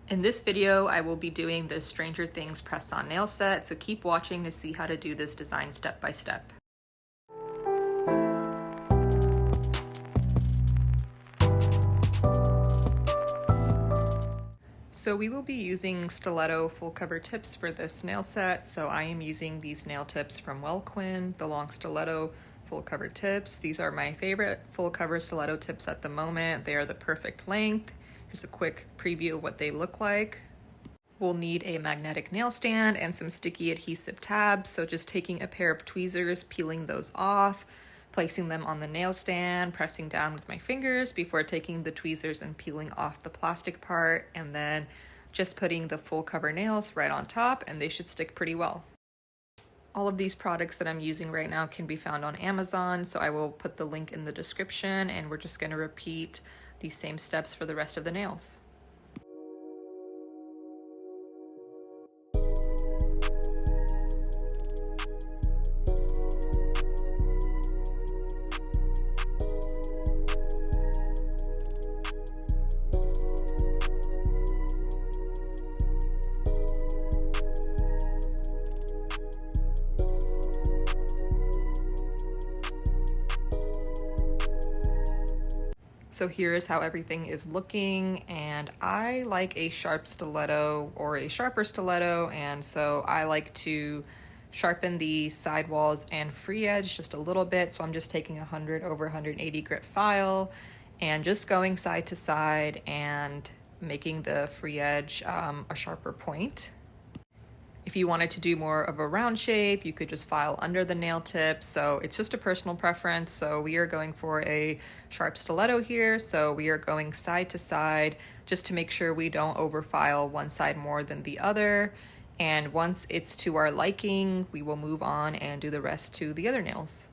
In this video, I will be doing the Stranger Things press-on nail set, so keep watching to see how to do this design step by step. So we will be using stiletto full cover tips for this nail set. So I am using these nail tips from Quinn, the long stiletto full cover tips. These are my favorite full cover stiletto tips at the moment. They are the perfect length. Here's a quick preview of what they look like. We'll need a magnetic nail stand and some sticky adhesive tabs. So just taking a pair of tweezers, peeling those off, placing them on the nail stand, pressing down with my fingers before taking the tweezers and peeling off the plastic part, and then just putting the full cover nails right on top, and they should stick pretty well. All of these products that I'm using right now can be found on Amazon, so I will put the link in the description, and we're just going to repeat these same steps for the rest of the nails. So here is how everything is looking, and I like a sharp stiletto or a sharper stiletto, and so I like to sharpen the sidewalls and free edge just a little bit. So I'm just taking 100 over 180 grit file and just going side to side and making the free edge a sharper point. If you wanted to do more of a round shape, you could just file under the nail tip. So it's just a personal preference. So we are going for a sharp stiletto here. So we are going side to side just to make sure we don't overfile one side more than the other. And once it's to our liking, we will move on and do the rest to the other nails.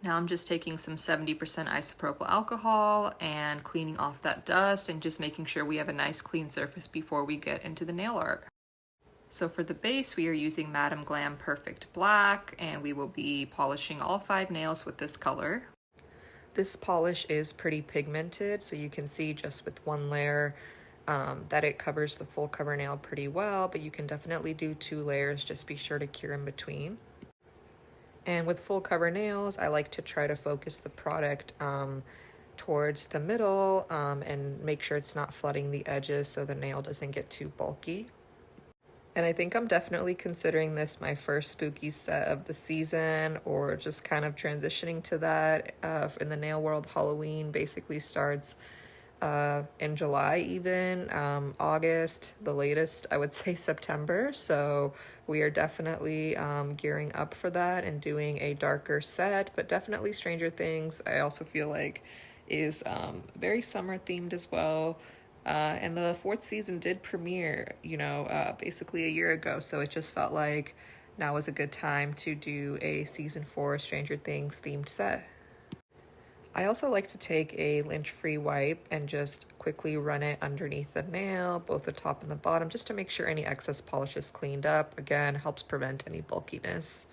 Now I'm just taking some 70% isopropyl alcohol and cleaning off that dust and just making sure we have a nice clean surface before we get into the nail art. So for the base, we are using Madam Glam Perfect Black, and we will be polishing all 5 nails with this color. This polish is pretty pigmented, so you can see just with one layer that it covers the full cover nail pretty well, but you can definitely do 2 layers, just be sure to cure in between. And with full cover nails, I like to try to focus the product towards the middle and make sure it's not flooding the edges so the nail doesn't get too bulky. And I think I'm definitely considering this my first spooky set of the season, or just kind of transitioning to that. In the nail world, Halloween basically starts in July even, August, the latest, I would say September. So we are definitely gearing up for that and doing a darker set, but definitely Stranger Things, I also feel like is very summer themed as well. And the 4th season did premiere, basically a year ago. So it just felt like now was a good time to do a season 4 Stranger Things themed set. I also like to take a lint-free wipe and just quickly run it underneath the nail, both the top and the bottom, just to make sure any excess polish is cleaned up. Again, helps prevent any bulkiness.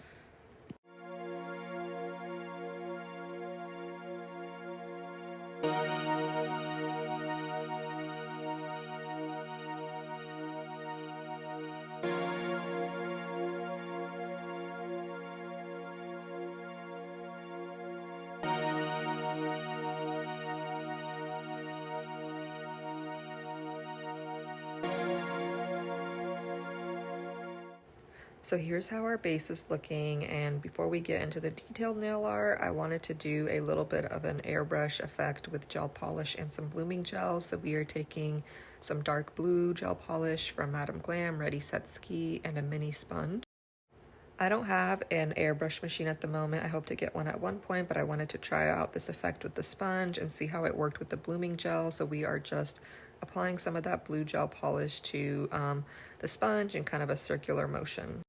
So here's how our base is looking, and before we get into the detailed nail art, I wanted to do a little bit of an airbrush effect with gel polish and some blooming gel. So we are taking some dark blue gel polish from Madam Glam, Ready Set Ski, and a mini sponge. I don't have an airbrush machine at the moment. I hope to get one at one point, but I wanted to try out this effect with the sponge and see how it worked with the blooming gel. So we are just applying some of that blue gel polish to the sponge in kind of a circular motion.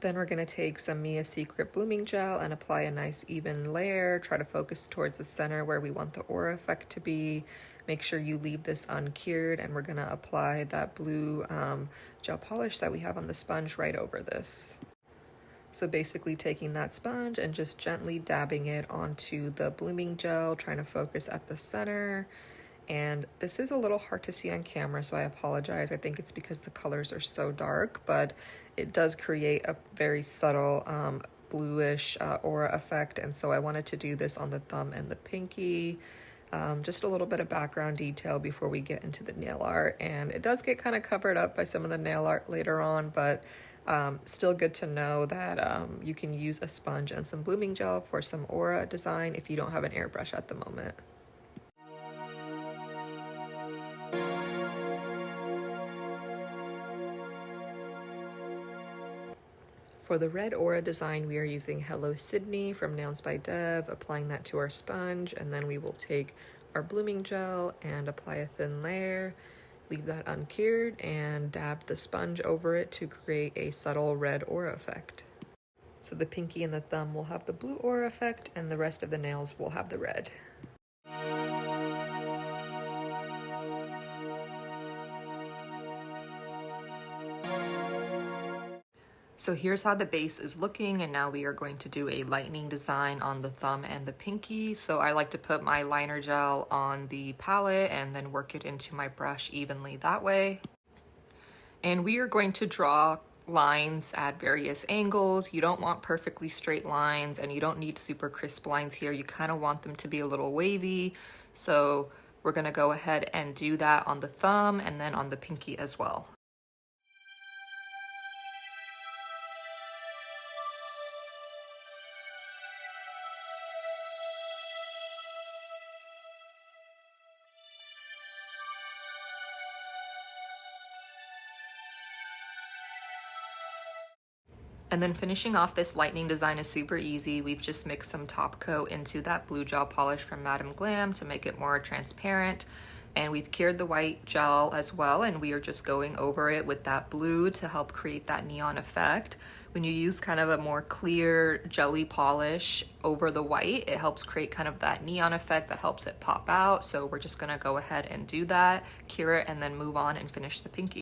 Then we're going to take some Mia Secret blooming gel and apply a nice even layer. Try to focus towards the center where we want the aura effect to be. Make sure you leave this uncured, and we're going to apply that blue gel polish that we have on the sponge right over this. So basically taking that sponge and just gently dabbing it onto the blooming gel, trying to focus at the center. And this is a little hard to see on camera, so I apologize. I think it's because the colors are so dark, but it does create a very subtle bluish aura effect. And so I wanted to do this on the thumb and the pinky. Just a little bit of background detail before we get into the nail art. And it does get kind of covered up by some of the nail art later on, but still good to know that you can use a sponge and some blooming gel for some aura design if you don't have an airbrush at the moment. For the red aura design, we are using Hello Sydney from Nailz by Dev, applying that to our sponge, and then we will take our blooming gel and apply a thin layer, leave that uncured, and dab the sponge over it to create a subtle red aura effect. So the pinky and the thumb will have the blue aura effect, and the rest of the nails will have the red. So here's how the base is looking, and now we are going to do a lightning design on the thumb and the pinky. So I like to put my liner gel on the palette and then work it into my brush evenly that way. And we are going to draw lines at various angles. You don't want perfectly straight lines, and you don't need super crisp lines here. You kind of want them to be a little wavy. So we're going to go ahead and do that on the thumb and then on the pinky as well. And then finishing off this lightning design is super easy. We've just mixed some top coat into that blue gel polish from Madam Glam to make it more transparent. And we've cured the white gel as well, and we are just going over it with that blue to help create that neon effect. When you use kind of a more clear jelly polish over the white, it helps create kind of that neon effect that helps it pop out. So we're just gonna go ahead and do that, cure it, and then move on and finish the pinky.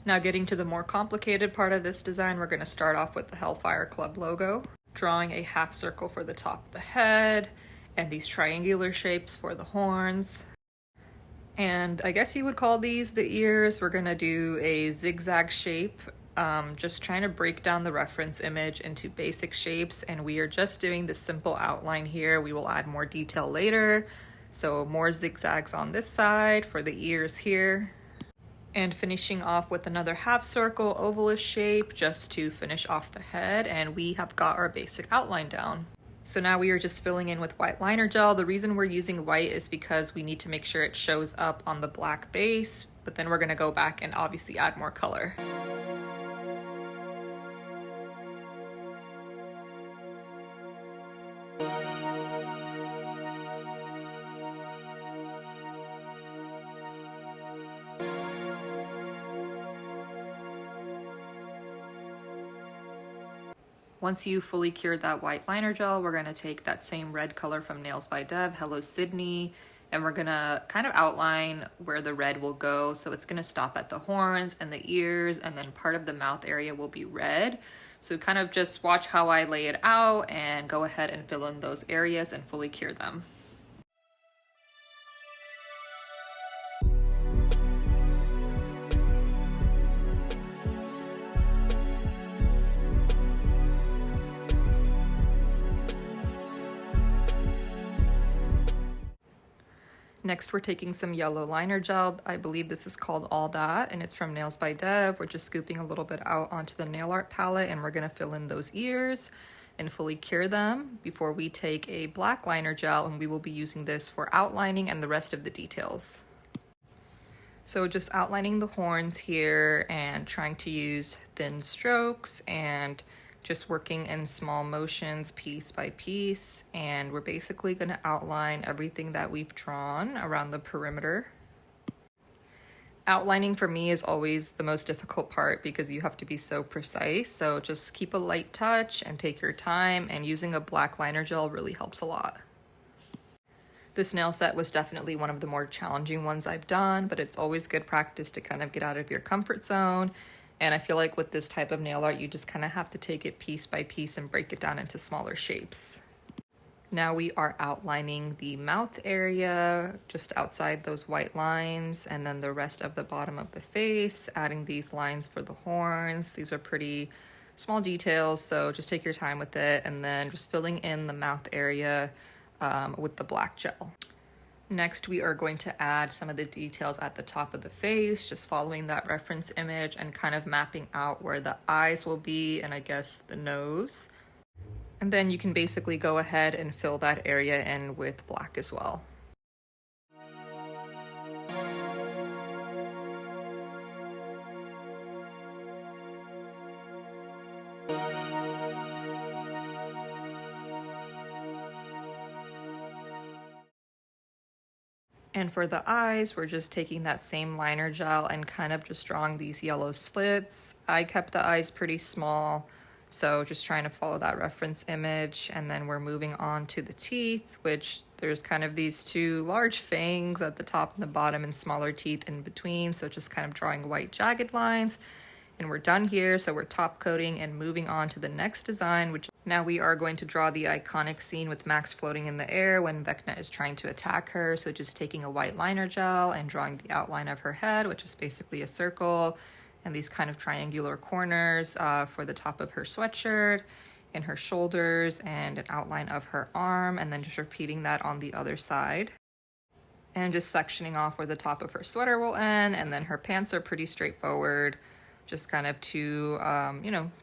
Now getting to the more complicated part of this design, we're going to start off with the Hellfire Club logo, drawing a half circle for the top of the head, and these triangular shapes for the horns. And I guess you would call these the ears. We're going to do a zigzag shape, just trying to break down the reference image into basic shapes, and we are just doing the simple outline here. We will add more detail later. So more zigzags on this side for the ears here. And finishing off with another half circle ovalish shape just to finish off the head, and we have got our basic outline down. So now we are just filling in with white liner gel. The reason we're using white is because we need to make sure it shows up on the black base, but then we're going to go back and obviously add more color. Once you fully cured that white liner gel, we're going to take that same red color from Nailz by Dev, Hello Sydney, and we're going to kind of outline where the red will go. So it's going to stop at the horns and the ears, and then part of the mouth area will be red. So kind of just watch how I lay it out and go ahead and fill in those areas and fully cure them. Next, we're taking some yellow liner gel. I believe this is called All That, and it's from Nailz by Dev. We're just scooping a little bit out onto the nail art palette, and we're gonna fill in those ears and fully cure them before we take a black liner gel, and we will be using this for outlining and the rest of the details. So just outlining the horns here and trying to use thin strokes and just working in small motions piece by piece. And we're basically going to outline everything that we've drawn around the perimeter. Outlining for me is always the most difficult part because you have to be so precise. So just keep a light touch and take your time, and using a black liner gel really helps a lot. This nail set was definitely one of the more challenging ones I've done, but it's always good practice to kind of get out of your comfort zone. And I feel like with this type of nail art, you just kind of have to take it piece by piece and break it down into smaller shapes. Now we are outlining the mouth area, just outside those white lines, and then the rest of the bottom of the face, adding these lines for the horns. These are pretty small details, so just take your time with it, and then just filling in the mouth area with the black gel. Next, we are going to add some of the details at the top of the face, just following that reference image and kind of mapping out where the eyes will be and I guess the nose. And then you can basically go ahead and fill that area in with black as well. And for the eyes, we're just taking that same liner gel and kind of just drawing these yellow slits. I kept the eyes pretty small, so just trying to follow that reference image. And then we're moving on to the teeth, which there's kind of these two large fangs at the top and the bottom and smaller teeth in between. So just kind of drawing white jagged lines. And we're done here, so we're top coating and moving on to the next design, which now we are going to draw the iconic scene with Max floating in the air when Vecna is trying to attack her. So just taking a white liner gel and drawing the outline of her head, which is basically a circle, and these kind of triangular corners for the top of her sweatshirt and her shoulders and an outline of her arm, and then just repeating that on the other side. And just sectioning off where the top of her sweater will end, and then her pants are pretty straightforward. Just kind of two,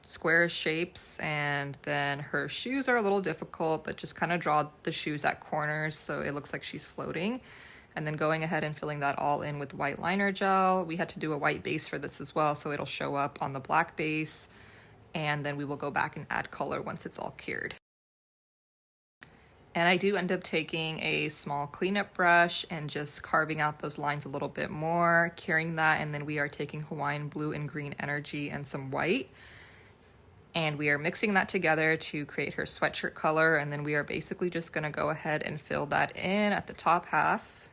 square shapes, and then her shoes are a little difficult, but just kind of draw the shoes at corners so it looks like she's floating. And then going ahead and filling that all in with white liner gel. We had to do a white base for this as well, so it'll show up on the black base, and then we will go back and add color once it's all cured. And I do end up taking a small cleanup brush and just carving out those lines a little bit more, curing that, and then we are taking Hawaiian blue and green energy and some white. And we are mixing that together to create her sweatshirt color, and then we are basically just gonna go ahead and fill that in at the top half.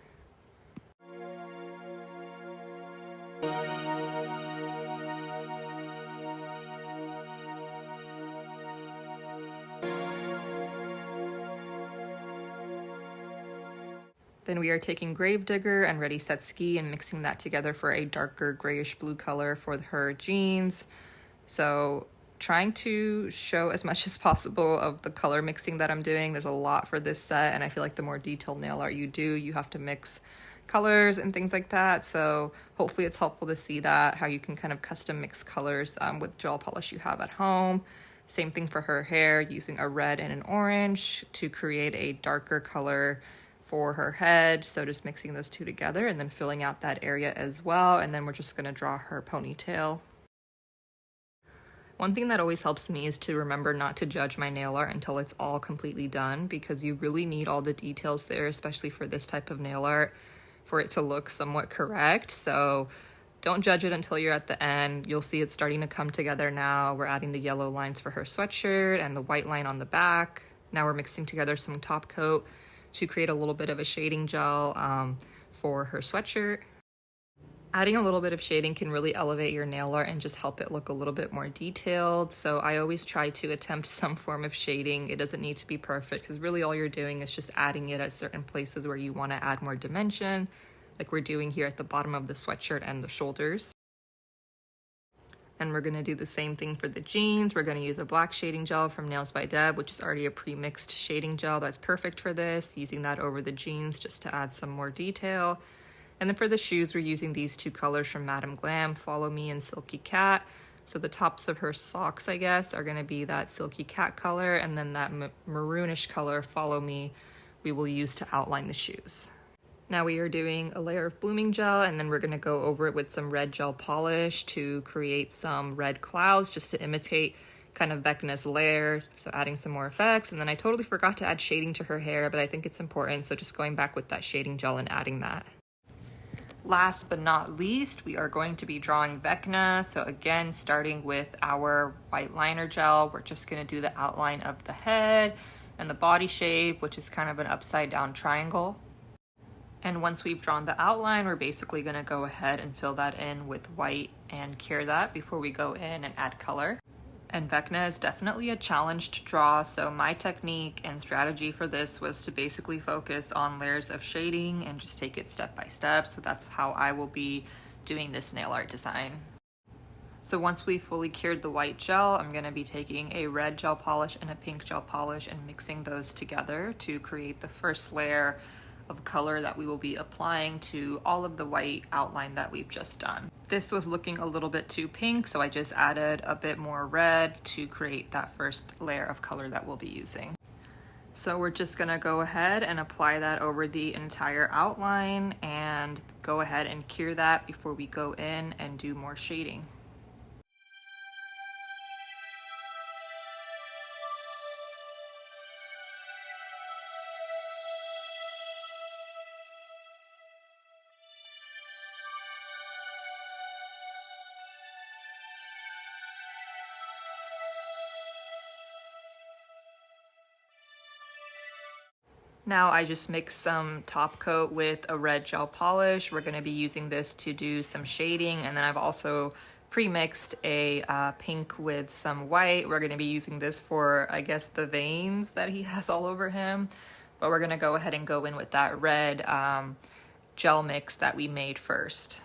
Then we are taking Gravedigger and Ready Set Ski and mixing that together for a darker grayish blue color for her jeans. So trying to show as much as possible of the color mixing that I'm doing. There's a lot for this set, and I feel like the more detailed nail art you do, you have to mix colors and things like that. So hopefully it's helpful to see that, how you can kind of custom mix colors with gel polish you have at home. Same thing for her hair, using a red and an orange to create a darker color for her head. So just mixing those two together and then filling out that area as well. And then we're just gonna draw her ponytail. One thing that always helps me is to remember not to judge my nail art until it's all completely done, because you really need all the details there, especially for this type of nail art, for it to look somewhat correct. So don't judge it until you're at the end. You'll see it's starting to come together now. We're adding the yellow lines for her sweatshirt and the white line on the back. Now we're mixing together some top coat to create a little bit of a shading gel for her sweatshirt. Adding a little bit of shading can really elevate your nail art and just help it look a little bit more detailed. So I always try to attempt some form of shading. It doesn't need to be perfect, because really all you're doing is just adding it at certain places where you want to add more dimension, like we're doing here at the bottom of the sweatshirt and the shoulders. And we're going to do the same thing for the jeans. We're going to use a black shading gel from Nails by Deb, which is already a pre-mixed shading gel that's perfect for this, using that over the jeans just to add some more detail. And then for the shoes, we're using these two colors from Madam Glam, Follow Me and Silky Cat. So the tops of her socks, I guess, are going to be that Silky Cat color, and then that maroonish color, Follow Me, we will use to outline the shoes. Now we are doing a layer of blooming gel, and then we're going to go over it with some red gel polish to create some red clouds just to imitate kind of Vecna's layer, so adding some more effects. And then I totally forgot to add shading to her hair, but I think it's important, so just going back with that shading gel and adding that. Last but not least, we are going to be drawing Vecna. So again, starting with our white liner gel, we're just going to do the outline of the head and the body shape, which is kind of an upside down triangle. And once we've drawn the outline, we're basically going to go ahead and fill that in with white and cure that before we go in and add color. And Vecna is definitely a challenge to draw, so my technique and strategy for this was to basically focus on layers of shading and just take it step by step. So that's how I will be doing this nail art design. So once we fully cured the white gel, I'm going to be taking a red gel polish and a pink gel polish and mixing those together to create the first layer of color that we will be applying to all of the white outline that we've just done. This was looking a little bit too pink, so I just added a bit more red to create that first layer of color that we'll be using. So we're just gonna go ahead and apply that over the entire outline and go ahead and cure that before we go in and do more shading. Now I just mixed some top coat with a red gel polish. We're going to be using this to do some shading, and then I've also pre-mixed a pink with some white. We're going to be using this for, I guess, the veins that he has all over him, but we're going to go ahead and go in with that red gel mix that we made first.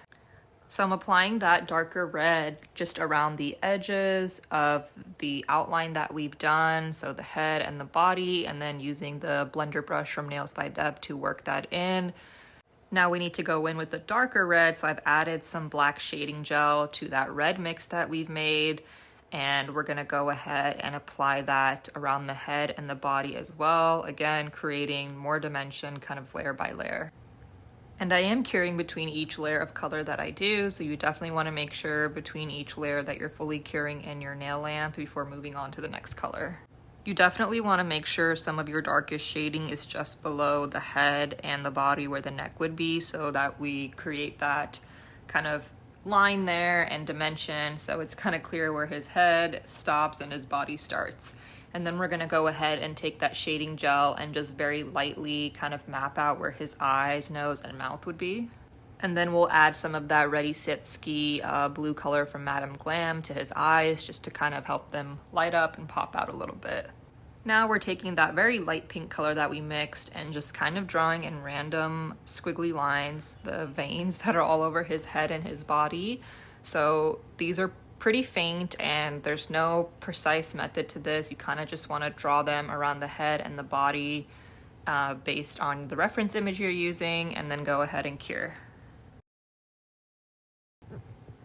So I'm applying that darker red just around the edges of the outline that we've done, so the head and the body, and then using the blender brush from Nails by Deb to work that in. Now we need to go in with the darker red, so I've added some black shading gel to that red mix that we've made, and we're gonna go ahead and apply that around the head and the body as well, again creating more dimension kind of layer by layer. And I am curing between each layer of color that I do, so you definitely want to make sure between each layer that you're fully curing in your nail lamp before moving on to the next color. You definitely want to make sure some of your darkest shading is just below the head and the body where the neck would be, so that we create that kind of line there and dimension, so it's kind of clear where his head stops and his body starts. And then we're going to go ahead and take that shading gel and just very lightly kind of map out where his eyes, nose, and mouth would be. And then we'll add some of that Ready Set Ski blue color from Madame Glam to his eyes just to kind of help them light up and pop out a little bit. Now we're taking that very light pink color that we mixed and just kind of drawing in random squiggly lines the veins that are all over his head and his body. So these are pretty faint and there's no precise method to this. You kind of just want to draw them around the head and the body based on the reference image you're using, and then go ahead and cure.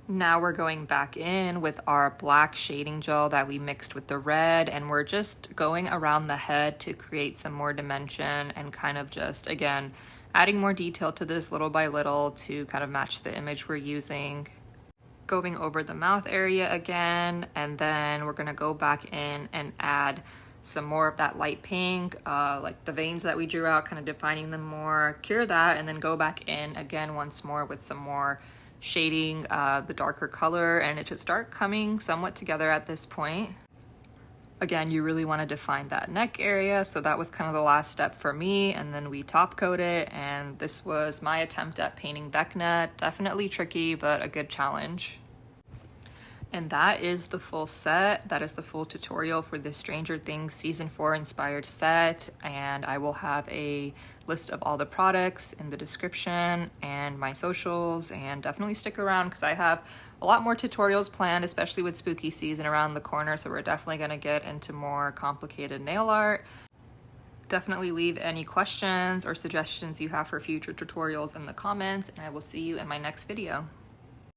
Now we're going back in with our black shading gel that we mixed with the red, and we're just going around the head to create some more dimension and kind of just, again, adding more detail to this little by little to kind of match the image we're using. Going over the mouth area again, and then we're gonna go back in and add some more of that light pink, like the veins that we drew out, kind of defining them more, cure that, and then go back in again once more with some more shading, the darker color, and it should start coming somewhat together at this point. Again, you really want to define that neck area, so that was kind of the last step for me, and then we top coat it, and this was my attempt at painting Vecna. Definitely tricky, but a good challenge. And that is the full set. That is the full tutorial for the Stranger Things Season 4 inspired set, and I will have a list of all the products in the description and my socials, and definitely stick around because I have a lot more tutorials planned, especially with spooky season around the corner, so we're definitely going to get into more complicated nail art. Definitely leave any questions or suggestions you have for future tutorials in the comments, and I will see you in my next video.